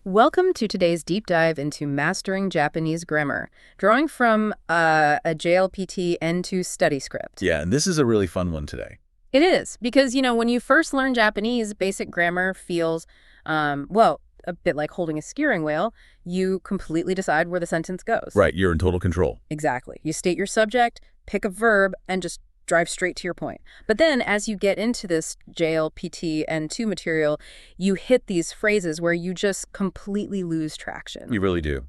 Welcome to today's deep dive into mastering Japanese grammar, drawing from a JLPT N2 study script. Yeah, and this is a really fun one today. It is, because, when you first learn Japanese, basic grammar feels, well, a bit like holding a steering wheel. You completely decide where the sentence goes. Right, you're in total control. Exactly. You state your subject, pick a verb, and just drive straight to your point. But then as you get into this JLPT N2 material, you hit these phrases where you just completely lose traction. You really do.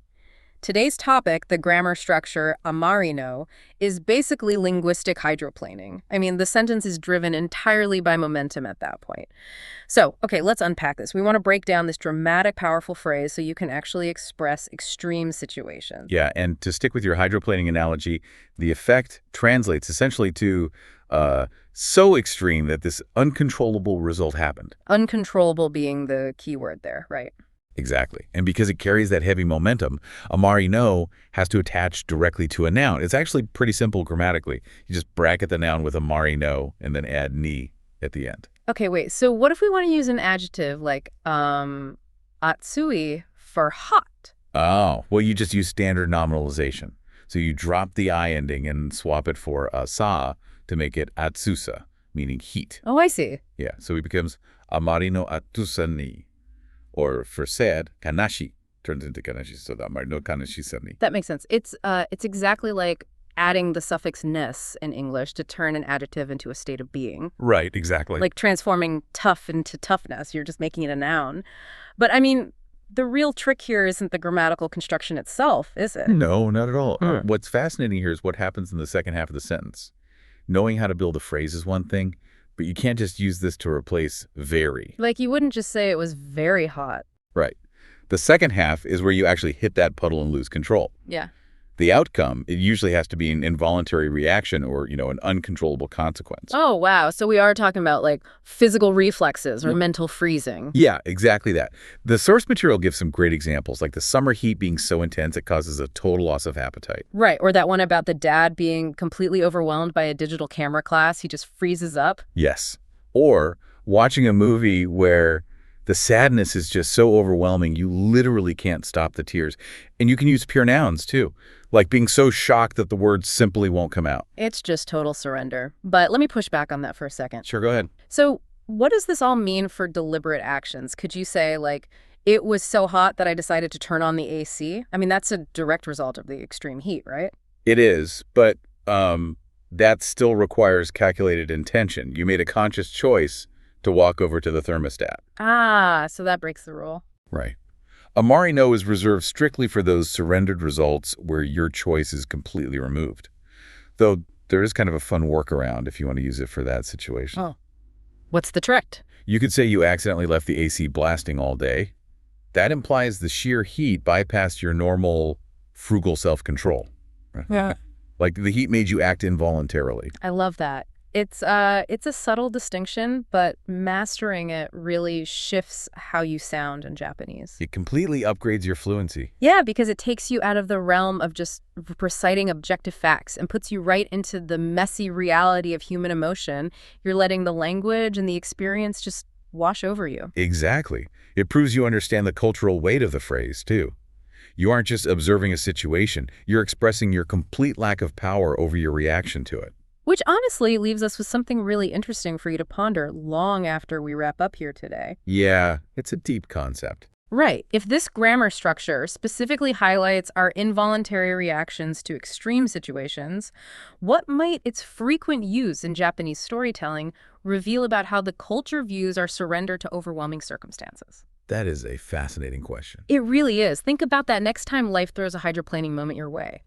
Today's topic, the grammar structure Amarino, is basically linguistic hydroplaning. I mean, the sentence is driven entirely by momentum at that point. So, okay, let's unpack this. We want to break down this dramatic, powerful phrase so you can actually express extreme situations. Yeah, and to stick with your hydroplaning analogy, the effect translates essentially to so extreme that this uncontrollable result happened. Uncontrollable being the key word there, right? Exactly. And because it carries that heavy momentum, Amarino has to attach directly to a noun. It's actually pretty simple grammatically. You just bracket the noun with Amarino and then add ni at the end. Okay, wait. So what if we want to use an adjective like Atsui for hot? Oh, well, you just use standard nominalization. So you drop the I ending and swap it for sa to make it Atsusa, meaning heat. Oh, I see. Yeah, so it becomes Amarino-Atsusa ni. Or for sad, kanashi turns into kanashi, so the Amarino kanashi ni. That makes sense. It's exactly like adding the suffix ness in English to turn an adjective into a state of being. Right, exactly. Like transforming tough into toughness. You're just making it a noun. But I mean, the real trick here isn't the grammatical construction itself, is it? No, not at all. What's fascinating here is what happens in the second half of the sentence. Knowing how to build a phrase is one thing, but you can't just use this to replace very. Like you wouldn't just say it was very hot. Right. The second half is where you actually hit that puddle and lose control. Yeah. The outcome, it usually has to be an involuntary reaction or, an uncontrollable consequence. Oh, wow. So we are talking about like physical reflexes or mental freezing. Yeah, exactly that. The source material gives some great examples, like the summer heat being so intense it causes a total loss of appetite. Right. Or that one about the dad being completely overwhelmed by a digital camera class. He just freezes up. Yes. Or watching a movie where the sadness is just so overwhelming, you literally can't stop the tears. And you can use pure nouns, too, like being so shocked that the words simply won't come out. It's just total surrender. But let me push back on that for a second. Sure, go ahead. So what does this all mean for deliberate actions? Could you say, like, it was so hot that I decided to turn on the AC? I mean, that's a direct result of the extreme heat, right? It is, but that still requires calculated intention. You made a conscious choice to walk over to the thermostat. Ah, so that breaks the rule. Right. Amarino is reserved strictly for those surrendered results where your choice is completely removed. Though there is kind of a fun workaround if you want to use it for that situation. Oh. What's the trick? You could say you accidentally left the AC blasting all day. That implies the sheer heat bypassed your normal frugal self-control. Yeah. Like the heat made you act involuntarily. I love that. It's a subtle distinction, but mastering it really shifts how you sound in Japanese. It completely upgrades your fluency. Yeah, because it takes you out of the realm of just reciting objective facts and puts you right into the messy reality of human emotion. You're letting the language and the experience just wash over you. Exactly. It proves you understand the cultural weight of the phrase, too. You aren't just observing a situation. You're expressing your complete lack of power over your reaction to it. Which honestly leaves us with something really interesting for you to ponder long after we wrap up here today. Yeah, it's a deep concept. Right. If this grammar structure specifically highlights our involuntary reactions to extreme situations, what might its frequent use in Japanese storytelling reveal about how the culture views our surrender to overwhelming circumstances? That is a fascinating question. It really is. Think about that next time life throws a hydroplaning moment your way.